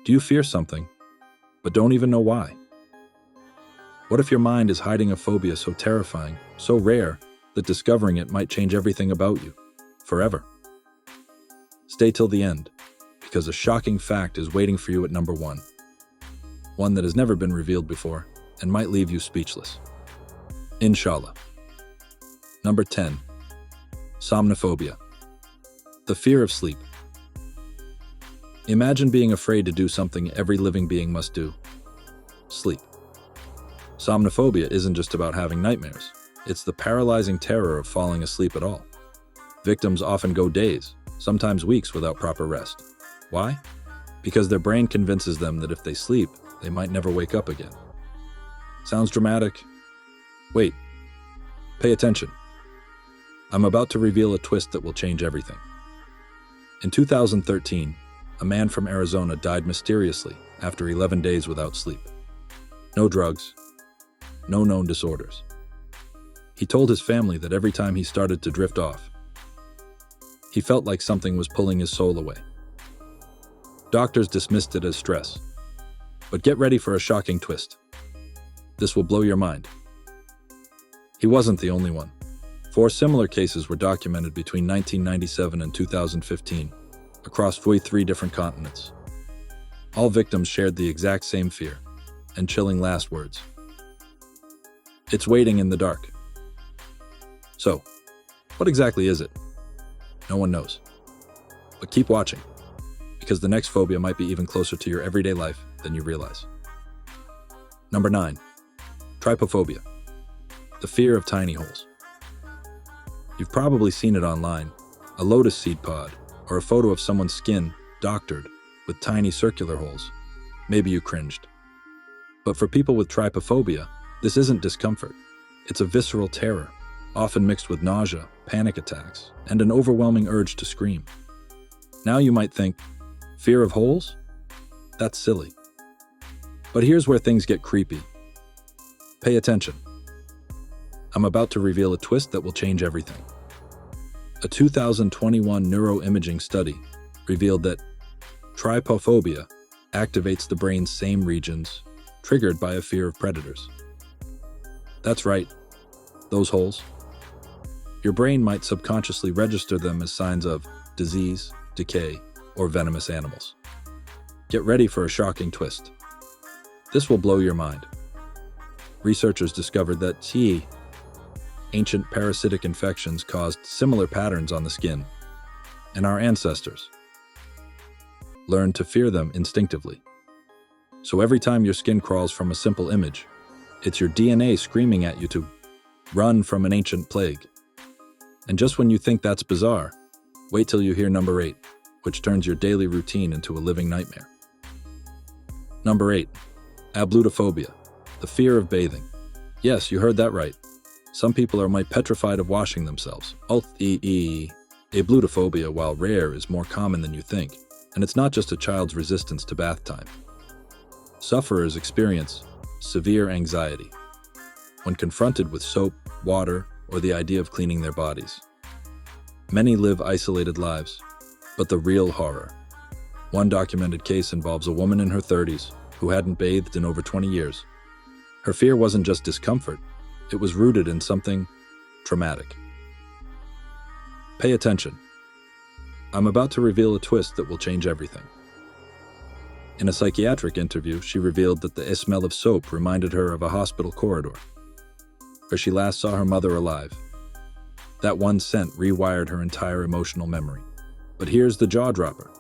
Do you fear something, but don't even know why? What if your mind is hiding a phobia so terrifying, so rare, that discovering it might change everything about you, forever? Stay till the end, because a shocking fact is waiting for you at number 1. One that has never been revealed before, and might leave you speechless. Inshallah. Number 10. Somnophobia. The fear of sleep. Imagine being afraid to do something every living being must do. Sleep. Somnophobia isn't just about having nightmares. It's the paralyzing terror of falling asleep at all. Victims often go days, sometimes weeks without proper rest. Why? Because their brain convinces them that if they sleep, they might never wake up again. Sounds dramatic? Wait. Pay attention. I'm about to reveal a twist that will change everything. In 2013, a man from Arizona died mysteriously after 11 days without sleep. No drugs, no known disorders. He told his family that every time he started to drift off, he felt like something was pulling his soul away. Doctors dismissed it as stress. But get ready for a shocking twist. This will blow your mind. He wasn't the only one. 4 similar cases were documented between 1997 and 2015, across 43 different continents. All victims shared the exact same fear and chilling last words. It's waiting in the dark. So, what exactly is it? No one knows. But keep watching, because the next phobia might be even closer to your everyday life than you realize. Number 9. Trypophobia. The fear of tiny holes. You've probably seen it online, a lotus seed pod, or a photo of someone's skin doctored with tiny circular holes. Maybe you cringed. But for people with trypophobia, this isn't discomfort. It's a visceral terror, often mixed with nausea, panic attacks, and an overwhelming urge to scream. Now you might think, fear of holes? That's silly. But here's where things get creepy. Pay attention. I'm about to reveal a twist that will change everything. A 2021 neuroimaging study revealed that trypophobia activates the brain's same regions triggered by a fear of predators. That's right, those holes. Your brain might subconsciously register them as signs of disease, decay, or venomous animals. Get ready for a shocking twist. This will blow your mind. Researchers discovered that ancient parasitic infections caused similar patterns on the skin, and our ancestors learned to fear them instinctively. So every time your skin crawls from a simple image, it's your DNA screaming at you to run from an ancient plague. And just when you think that's bizarre, wait till you hear number 8, which turns your daily routine into a living nightmare. Number 8. Ablutophobia, the fear of bathing. Yes, you heard that right. Some people are petrified of washing themselves. Ablutophobia, while rare, is more common than you think, and it's not just a child's resistance to bath time. Sufferers experience severe anxiety when confronted with soap, water, or the idea of cleaning their bodies. Many live isolated lives, but the real horror. One documented case involves a woman in her 30s who hadn't bathed in over 20 years. Her fear wasn't just discomfort, it was rooted in something traumatic. Pay attention. I'm about to reveal a twist that will change everything. In a psychiatric interview, she revealed that the smell of soap reminded her of a hospital corridor, where she last saw her mother alive. That one scent rewired her entire emotional memory. But here's the jaw-dropper.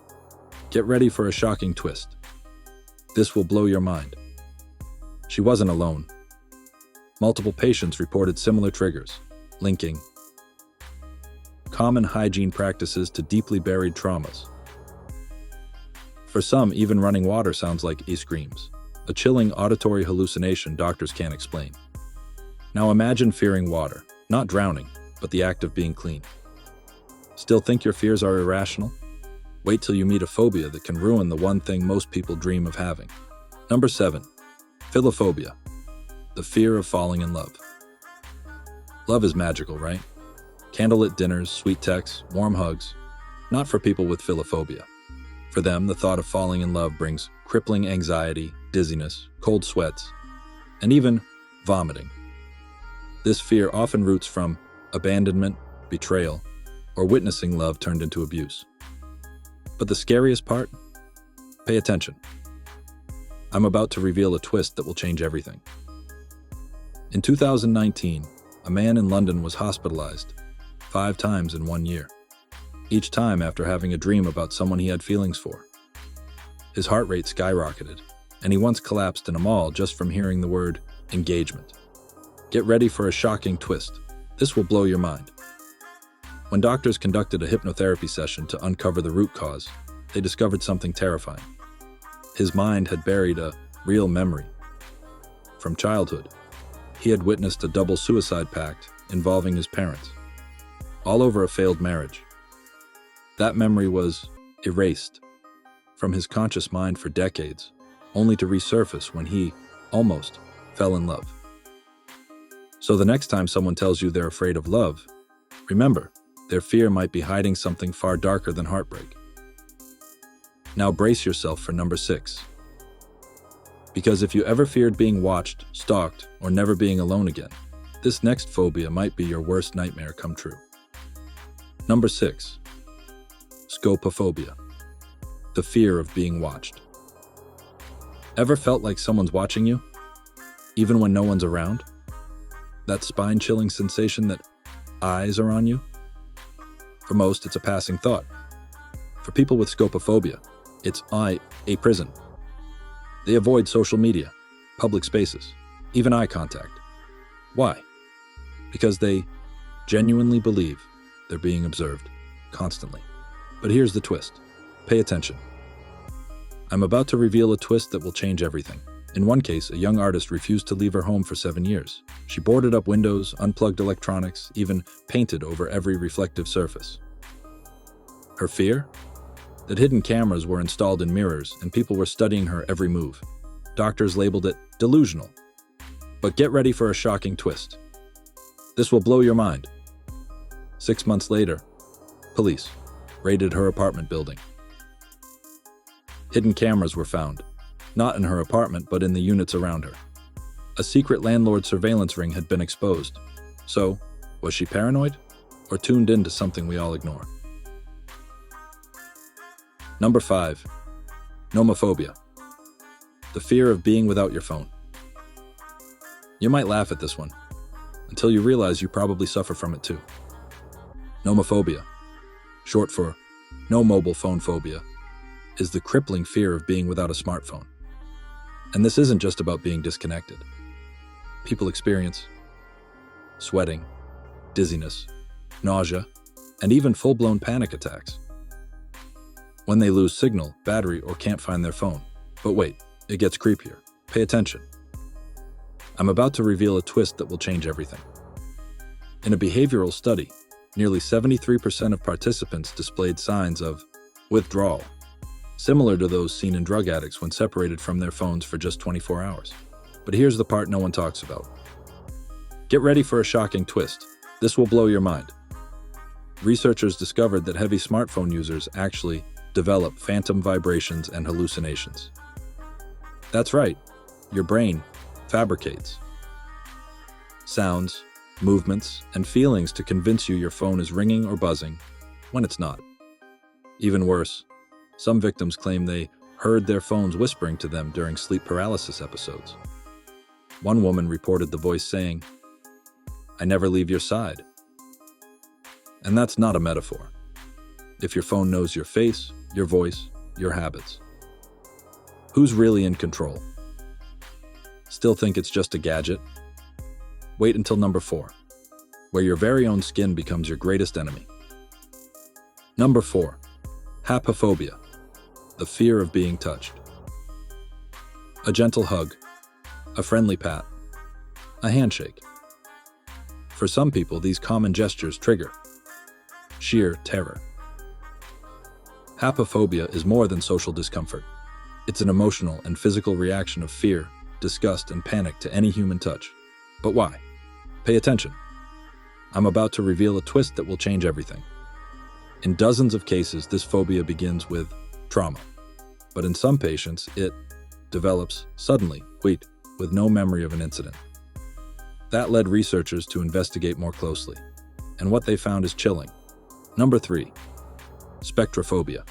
Get ready for a shocking twist. This will blow your mind. She wasn't alone. Multiple patients reported similar triggers, linking common hygiene practices to deeply buried traumas. For some, even running water sounds like screams, a chilling auditory hallucination doctors can't explain. Now imagine fearing water, not drowning, but the act of being clean. Still think your fears are irrational? Wait till you meet a phobia that can ruin the one thing most people dream of having. Number 7. Philophobia, the fear of falling in love. Love is magical, right? Candlelit dinners, sweet texts, warm hugs. Not for people with philophobia. For them, the thought of falling in love brings crippling anxiety, dizziness, cold sweats, and even vomiting. This fear often roots from abandonment, betrayal, or witnessing love turned into abuse. But the scariest part? Pay attention. I'm about to reveal a twist that will change everything. In 2019, a man in London was hospitalized 5 times in 1 year, each time after having a dream about someone he had feelings for. His heart rate skyrocketed, and he once collapsed in a mall just from hearing the word engagement. Get ready for a shocking twist. This will blow your mind. When doctors conducted a hypnotherapy session to uncover the root cause, they discovered something terrifying. His mind had buried a real memory. From childhood, he had witnessed a double suicide pact involving his parents, all over a failed marriage. That memory was erased from his conscious mind for decades, only to resurface when he almost fell in love. So the next time someone tells you they're afraid of love, remember, their fear might be hiding something far darker than heartbreak. Now brace yourself for number 6. Because if you ever feared being watched, stalked, or never being alone again, this next phobia might be your worst nightmare come true. Number 6. Scopophobia. The fear of being watched. Ever felt like someone's watching you, even when no one's around? That spine-chilling sensation that eyes are on you? For most, it's a passing thought. For people with scopophobia, it's a prison. They avoid social media, public spaces, even eye contact. Why? Because they genuinely believe they're being observed constantly. But here's the twist. Pay attention. I'm about to reveal a twist that will change everything. In one case, a young artist refused to leave her home for 7 years. She boarded up windows, unplugged electronics, even painted over every reflective surface. Her fear? That hidden cameras were installed in mirrors and people were studying her every move. Doctors labeled it delusional. But get ready for a shocking twist. This will blow your mind. 6 months later, police raided her apartment building. Hidden cameras were found, not in her apartment but in the units around her. A secret landlord surveillance ring had been exposed. So, was she paranoid or tuned into something we all ignore? Number 5. Nomophobia. The fear of being without your phone. You might laugh at this one, until you realize you probably suffer from it too. Nomophobia, short for no mobile phone phobia, is the crippling fear of being without a smartphone. And this isn't just about being disconnected. People experience sweating, dizziness, nausea, and even full-blown panic attacks when they lose signal, battery, or can't find their phone. But wait, it gets creepier. Pay attention. I'm about to reveal a twist that will change everything. In a behavioral study, nearly 73% of participants displayed signs of withdrawal, similar to those seen in drug addicts when separated from their phones for just 24 hours. But here's the part no one talks about. Get ready for a shocking twist. This will blow your mind. Researchers discovered that heavy smartphone users actually develop phantom vibrations and hallucinations. That's right, your brain fabricates sounds, movements, and feelings to convince you your phone is ringing or buzzing when it's not. Even worse, some victims claim they heard their phones whispering to them during sleep paralysis episodes. One woman reported the voice saying, "I never leave your side." And that's not a metaphor. If your phone knows your face, your voice, your habits, who's really in control? Still think it's just a gadget? Wait until number 4, where your very own skin becomes your greatest enemy. Number 4, haplophobia, the fear of being touched. A gentle hug, a friendly pat, a handshake. For some people, these common gestures trigger sheer terror. Haplophobia is more than social discomfort. It's an emotional and physical reaction of fear, disgust, and panic to any human touch. But why? Pay attention. I'm about to reveal a twist that will change everything. In dozens of cases, this phobia begins with trauma. But in some patients, it develops suddenly, with no memory of an incident. That led researchers to investigate more closely, and what they found is chilling. Number 3. Spectrophobia.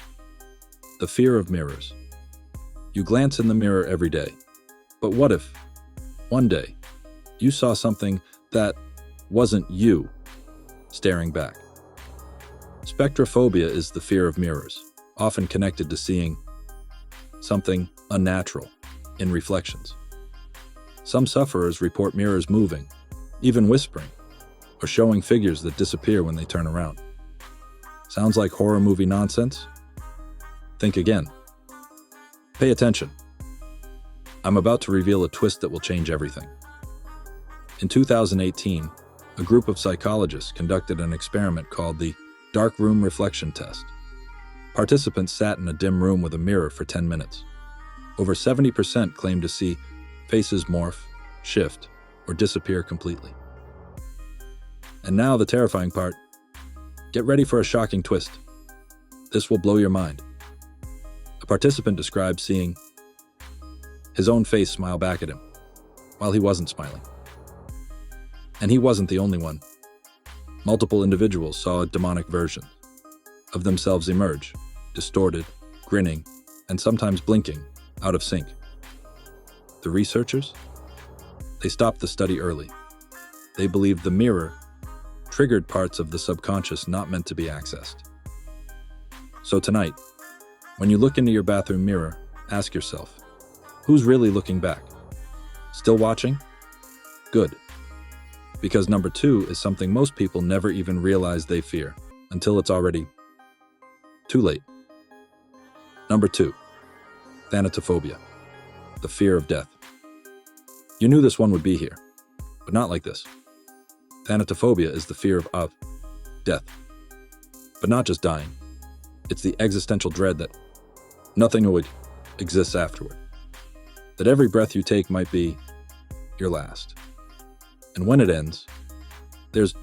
The fear of mirrors. You glance in the mirror every day, but what if, one day, you saw something that wasn't you staring back? Spectrophobia is the fear of mirrors, often connected to seeing something unnatural in reflections. Some sufferers report mirrors moving, even whispering, or showing figures that disappear when they turn around. Sounds like horror movie nonsense? Think again. Pay attention. I'm about to reveal a twist that will change everything. In 2018, a group of psychologists conducted an experiment called the dark room reflection test. Participants sat in a dim room with a mirror for 10 minutes. Over 70% claimed to see faces morph, shift, or disappear completely. And now the terrifying part. Get ready for a shocking twist. This will blow your mind. A participant described seeing his own face smile back at him while he wasn't smiling. And he wasn't the only one. Multiple individuals saw a demonic version of themselves emerge, distorted, grinning, and sometimes blinking, out of sync. The researchers? They stopped the study early. They believed the mirror triggered parts of the subconscious not meant to be accessed. So tonight, when you look into your bathroom mirror, ask yourself, who's really looking back? Still watching? Good. Because number 2 is something most people never even realize they fear until it's already too late. Number 2. Thanatophobia. The fear of death. You knew this one would be here, but not like this. Thanatophobia is the fear of death. But not just dying. It's the existential dread that nothing would exist afterward. That every breath you take might be your last. And when it ends, there's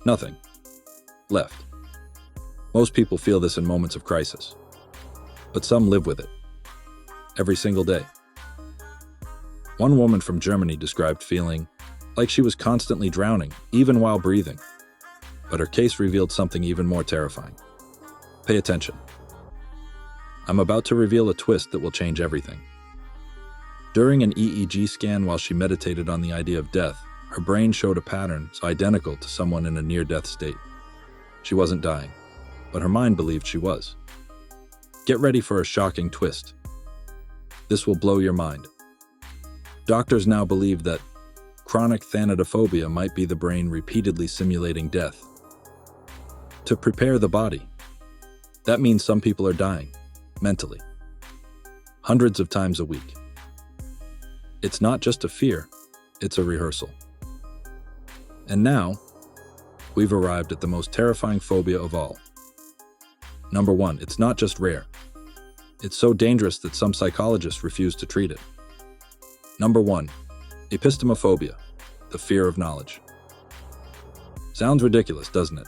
nothing left. Most people feel this in moments of crisis, but some live with it every single day. One woman from Germany described feeling like she was constantly drowning, even while breathing. But her case revealed something even more terrifying. Pay attention. I'm about to reveal a twist that will change everything. During an EEG scan while she meditated on the idea of death, her brain showed a pattern identical to someone in a near-death state. She wasn't dying, but her mind believed she was. Get ready for a shocking twist. This will blow your mind. Doctors now believe that chronic thanatophobia might be the brain repeatedly simulating death to prepare the body. That means some people are dying, mentally, hundreds of times a week. It's not just a fear, it's a rehearsal. And now, we've arrived at the most terrifying phobia of all. Number 1, it's not just rare. It's so dangerous that some psychologists refuse to treat it. Number 1, epistemophobia, the fear of knowledge. Sounds ridiculous, doesn't it?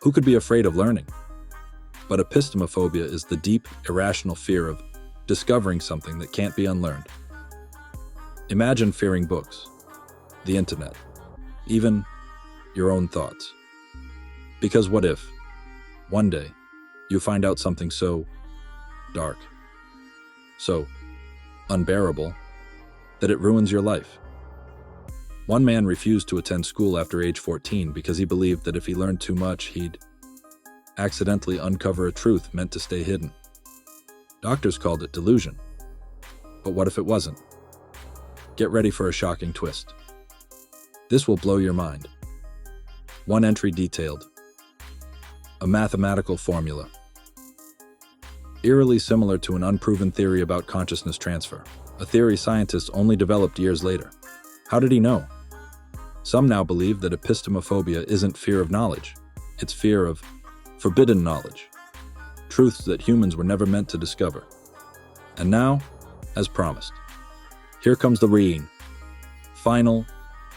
Who could be afraid of learning? But epistemophobia is the deep, irrational fear of discovering something that can't be unlearned. Imagine fearing books, the internet, even your own thoughts. Because what if, one day, you find out something so dark, so unbearable, that it ruins your life? One man refused to attend school after age 14 because he believed that if he learned too much, he'd accidentally uncover a truth meant to stay hidden. Doctors called it delusion. But what if it wasn't? Get ready for a shocking twist. This will blow your mind. One entry detailed. A mathematical formula. Eerily similar to an unproven theory about consciousness transfer, a theory scientists only developed years later. How did he know? Some now believe that epistemophobia isn't fear of knowledge, it's fear of forbidden knowledge, truths that humans were never meant to discover. And now, as promised, here comes the final,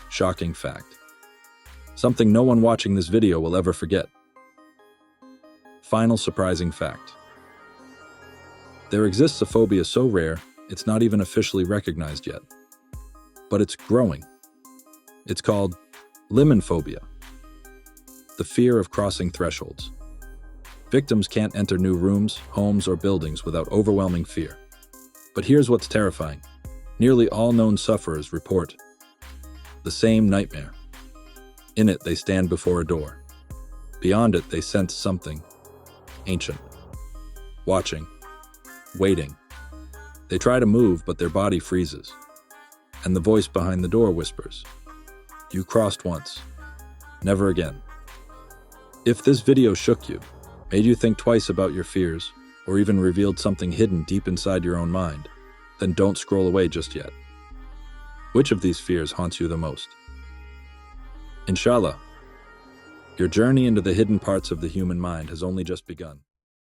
shocking fact. Something no one watching this video will ever forget. Final surprising fact. There exists a phobia so rare, it's not even officially recognized yet. But it's growing. It's called liminphobia, the fear of crossing thresholds. Victims can't enter new rooms, homes, or buildings without overwhelming fear. But here's what's terrifying. Nearly all known sufferers report the same nightmare. In it, they stand before a door. Beyond it, they sense something ancient, watching, waiting. They try to move, but their body freezes. And the voice behind the door whispers, "You crossed once, never again." If this video shook you, made you think twice about your fears, or even revealed something hidden deep inside your own mind, then don't scroll away just yet. Which of these fears haunts you the most? Inshallah, your journey into the hidden parts of the human mind has only just begun.